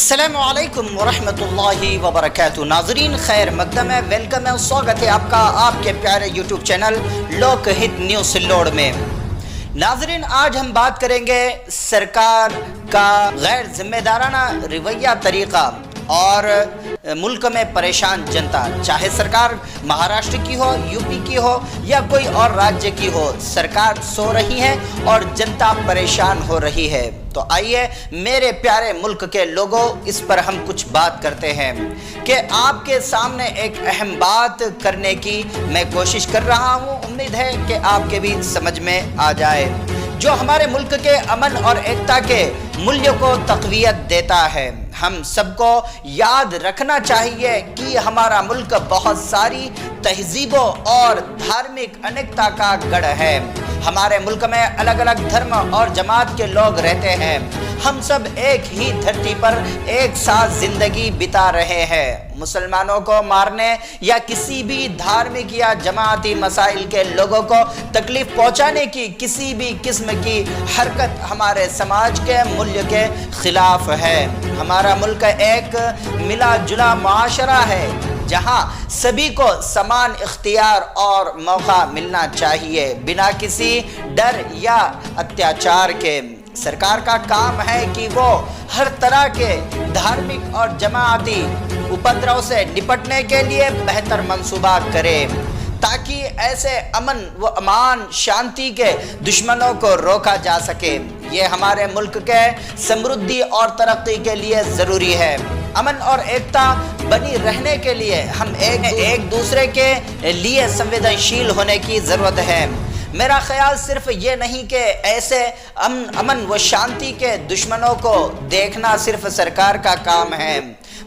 अस्सलामु अलैकुम वरहमतुल्लाहि वबरकातुहू। नाजरीन खैर मकदम है, वेलकम है, स्वागत है आपका आपके प्यारे यूट्यूब चैनल लोकहित न्यूज़ सिल्लोड में। नाजरीन आज हम बात करेंगे सरकार का गैर जिम्मेदाराना रवैया तरीक़ा और मुल्क में परेशान जनता, चाहे सरकार महाराष्ट्र की हो, यूपी की हो या कोई और राज्य की हो, सरकार सो रही है और जनता परेशान हो रही है। तो आइए मेरे प्यारे मुल्क के लोगों, इस पर हम कुछ बात करते हैं कि आपके सामने एक अहम बात करने की मैं कोशिश कर रहा हूँ। उम्मीद है कि आपके भी समझ में आ जाए, जो हमारे मुल्क के अमन और एकता के मूल्यों को तक़वियत देता है। हम सबको याद रखना चाहिए कि हमारा मुल्क बहुत सारी तहजीबों और धार्मिक अनेकता का गढ़ है। हमारे मुल्क में अलग अलग धर्म और जमात के लोग रहते हैं। हम सब एक ही धरती पर एक साथ जिंदगी बिता रहे हैं। मुसलमानों को मारने या किसी भी धार्मिक या जमाती मसाइल के लोगों को तकलीफ पहुंचाने की किसी भी किस्म की हरकत हमारे समाज के मूल्य के खिलाफ है। हमारा मुल्क एक मिला जुला मुआशरा है, जहां सभी को समान इख्तियार और मौका मिलना चाहिए बिना किसी डर या अत्याचार के। सरकार का काम है कि वो हर तरह के धार्मिक और जमाती उपद्रव से निपटने के लिए बेहतर मंसूबा करे, ताकि ऐसे अमन व अमान शांति के दुश्मनों को रोका जा सके। ये हमारे मुल्क के समृद्धि और तरक्की के लिए ज़रूरी है। अमन और एकता बनी रहने के लिए हम एक दूसरे के लिए संवेदनशील होने की ज़रूरत है। मेरा ख्याल सिर्फ ये नहीं कि ऐसे अमन व शांति के दुश्मनों को देखना सिर्फ सरकार का काम है,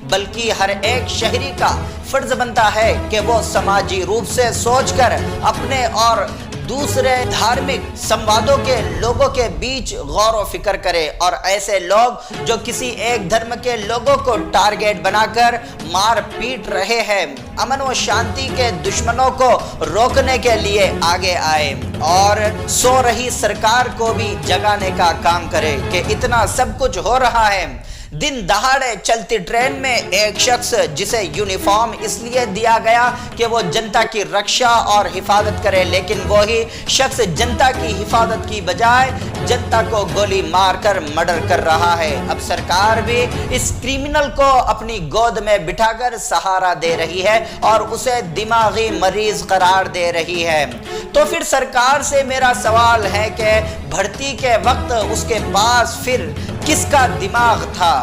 बल्कि हर एक शहरी का फर्ज बनता है कि वो समाजी रूप से सोचकर अपने और दूसरे धार्मिक संवादों के लोगों के बीच गौर व फिक्र करे और ऐसे लोग जो किसी एक धर्म के लोगों को टारगेट बनाकर मार पीट रहे हैं, अमन व शांति के दुश्मनों को रोकने के लिए आगे आए और सो रही सरकार को भी जगाने का काम करे कि इतना सब कुछ हो रहा है। दिन दहाड़े चलती ट्रेन में एक शख्स जिसे यूनिफॉर्म इसलिए दिया गया कि वो जनता की रक्षा और हिफाजत करे, लेकिन वही शख्स जनता की हिफाजत की बजाय जनता को गोली मारकर मर्डर कर रहा है। अब सरकार भी इस क्रिमिनल को अपनी गोद में बिठाकर सहारा दे रही है और उसे दिमागी मरीज करार दे रही है। तो फिर सरकार से मेरा सवाल है कि भर्ती के वक्त उसके पास फिर किसका दिमाग था?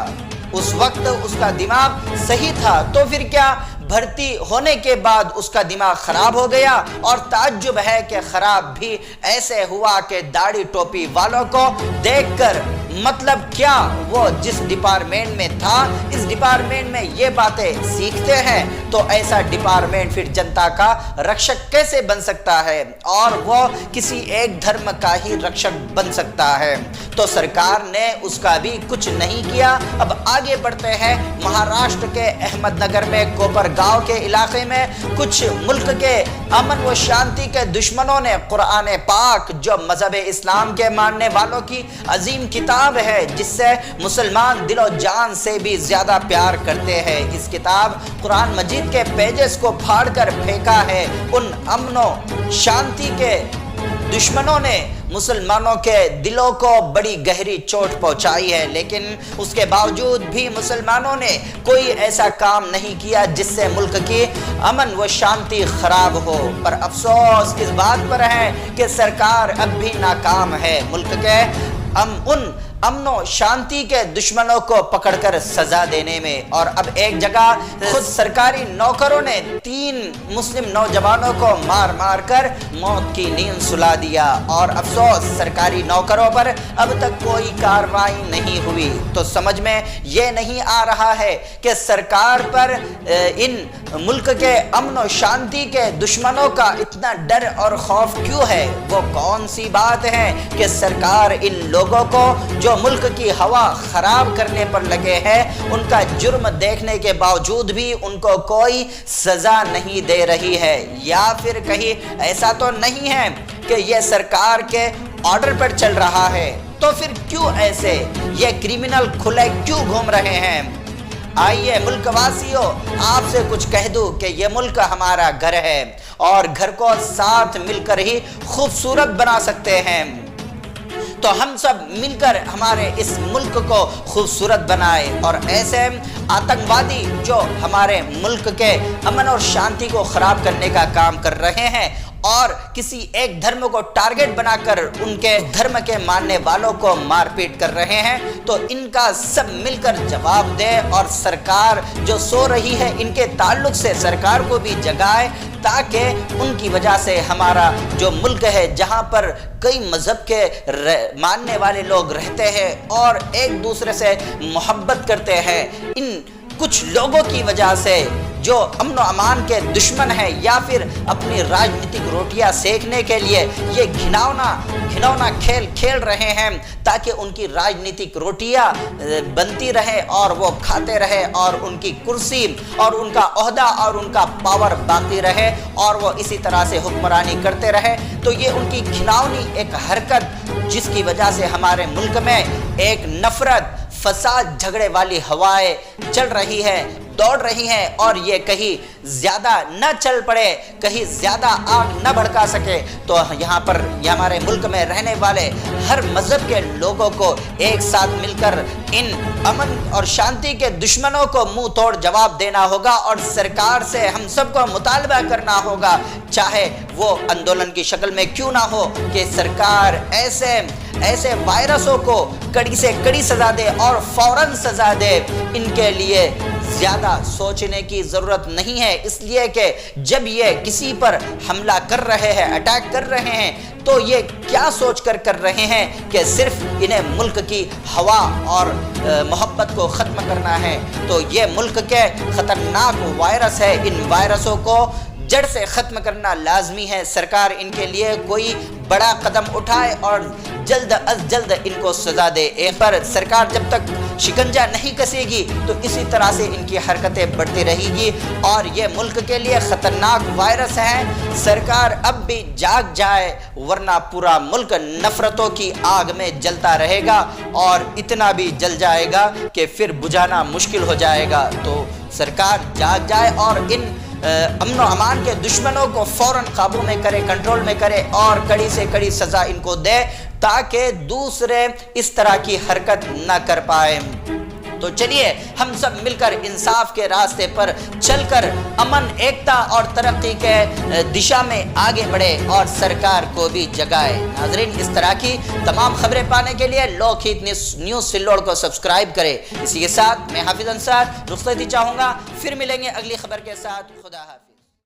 उस वक्त उसका दिमाग सही था, तो फिर क्या भर्ती होने के बाद उसका दिमाग खराब हो गया? और ताज्जुब है कि खराब भी ऐसे हुआ कि दाढ़ी टोपी वालों को देखकर मतलब क्या, वो जिस डिपार्टमेंट में था इस डिपार्टमेंट में ये बातें सीखते हैं, तो ऐसा डिपार्टमेंट फिर जनता का रक्षक कैसे बन सकता है और वो किसी एक धर्म का ही रक्षक बन सकता है? तो सरकार ने उसका भी कुछ नहीं किया। अब आगे बढ़ते हैं। महाराष्ट्र के अहमदनगर में कोपर गांव के इलाके में कुछ मुल्क के अमन व शांति के दुश्मनों ने कुरान पाक, जो मजहब इस्लाम के मानने वालों की अजीम किताब है, जिससे मुसलमान दिलो जान से भी ज्यादा प्यार करते हैं, इस किताब कुरान मजीद के पेजेस को फाड़कर फेंका है। उन अमनो शांति के दुश्मनों ने मुसलमानों के दिलों को बड़ी गहरी चोट पहुंचाई है, लेकिन उसके बावजूद भी मुसलमानों ने कोई ऐसा काम नहीं किया जिससे मुल्क की अमन व शांति खराब हो। पर अफसोस इस बात पर है कि सरकार अब भी नाकाम है मुल्क के उन अमनो शांति के दुश्मनों को पकड़कर सजा देने में। और अब एक जगह खुद सरकारी नौकरों ने 3 मुस्लिम नौजवानों को मार मार कर मौत की नींद सुला दिया और अफसोस सरकारी नौकरों पर अब तक कोई कार्रवाई नहीं हुई। तो समझ में ये नहीं आ रहा है कि सरकार पर इन मुल्क के अमन और शांति के दुश्मनों का इतना डर और खौफ क्यों है? वो कौन सी बात है कि सरकार इन लोगों को जो मुल्क की हवा खराब करने पर लगे हैं, उनका जुर्म देखने के बावजूद भी उनको कोई सजा नहीं दे रही है? या फिर कहीं ऐसा तो नहीं है कि यह सरकार के ऑर्डर पर चल रहा है? तो फिर क्यों ऐसे ये क्रिमिनल खुले क्यों घूम रहे हैं? آئیے ملک واسیوں، آپ سے کچھ کہہ دوں کہ یہ ملک ہمارا گھر ہے اور گھر کو ساتھ مل کر ہی خوبصورت بنا سکتے ہیں۔ تو ہم سب مل کر ہمارے اس ملک کو خوبصورت بنائے، اور ایسے آتنکوادی جو ہمارے ملک کے امن اور شانتی کو خراب کرنے کا کام کر رہے ہیں اور کسی ایک دھرم کو ٹارگٹ بنا کر ان کے دھرم کے ماننے والوں کو مار پیٹ کر رہے ہیں، تو ان کا سب مل کر جواب دے، اور سرکار جو سو رہی ہے ان کے تعلق سے سرکار کو بھی جگائے، تاکہ ان کی وجہ سے ہمارا جو ملک ہے جہاں پر کئی مذہب کے ماننے والے لوگ رہتے ہیں اور ایک دوسرے سے محبت کرتے ہیں، ان کچھ لوگوں کی وجہ سے جو امن و امان کے دشمن ہیں یا پھر اپنی راجنیتک روٹیاں سیکنے کے لیے یہ گھناؤنا کھیل کھیل رہے ہیں، تاکہ ان کی راجنیتک روٹیاں بنتی رہے اور وہ کھاتے رہے اور ان کی کرسی اور ان کا عہدہ اور ان کا پاور باقی رہے اور وہ اسی طرح سے حکمرانی کرتے رہے۔ تو یہ ان کی گھناؤنی ایک حرکت جس کی وجہ سے ہمارے ملک میں ایک نفرت، فساد، جھگڑے والی ہوائیں چل رہی ہے، دوڑ رہی ہیں، اور یہ کہیں زیادہ نہ چل پڑے، کہیں زیادہ آگ نہ بھڑکا سکے، تو یہاں پر ہمارے ملک میں رہنے والے ہر مذہب کے لوگوں کو ایک ساتھ مل کر ان امن اور شانتی کے دشمنوں کو منہ توڑ جواب دینا ہوگا، اور سرکار سے ہم سب کو مطالبہ کرنا ہوگا، چاہے وہ آندولن کی شکل میں کیوں نہ ہو، کہ سرکار ایسے وائرسوں کو کڑی سے کڑی سزا دے اور فوراً سزا دے۔ ان کے لیے زیادہ سوچنے کی ضرورت نہیں ہے، اس لیے کہ جب یہ کسی پر حملہ کر رہے ہیں، اٹیک کر رہے ہیں، تو یہ کیا سوچ کر رہے ہیں کہ صرف انہیں ملک کی ہوا اور محبت کو ختم کرنا ہے۔ تو یہ ملک کے خطرناک وائرس ہے، ان وائرسوں کو جڑ سے ختم کرنا لازمی ہے۔ سرکار ان کے لیے کوئی بڑا قدم اٹھائے اور جلد از جلد ان کو سزا دے۔ ایک پر سرکار جب تک شکنجہ نہیں کسے گی تو اسی طرح سے ان کی حرکتیں بڑھتی رہے گی، اور یہ ملک کے لیے خطرناک وائرس ہے۔ سرکار اب بھی جاگ جائے، ورنہ پورا ملک نفرتوں کی آگ میں جلتا رہے گا، اور اتنا بھی جل جائے گا کہ پھر بجھانا مشکل ہو جائے گا۔ تو سرکار جاگ جائے اور ان امن و امان کے دشمنوں کو فوراً قابو میں کرے، کنٹرول میں کرے، اور کڑی سے کڑی سزا ان کو دے، تاکہ دوسرے اس طرح کی حرکت نہ کر پائے۔ تو چلیے ہم سب مل کر انصاف کے راستے پر چل کر امن، ایکتا اور ترقی کے دشا میں آگے بڑھے اور سرکار کو بھی جگائے۔ ناظرین، اس طرح کی تمام خبریں پانے کے لیے لوک ہت نیوز سلوڑ کو سبسکرائب کریں۔ اسی کے ساتھ میں حافظ انصار رخصتی چاہوں گا، پھر ملیں گے اگلی خبر کے ساتھ۔ خدا حافظ۔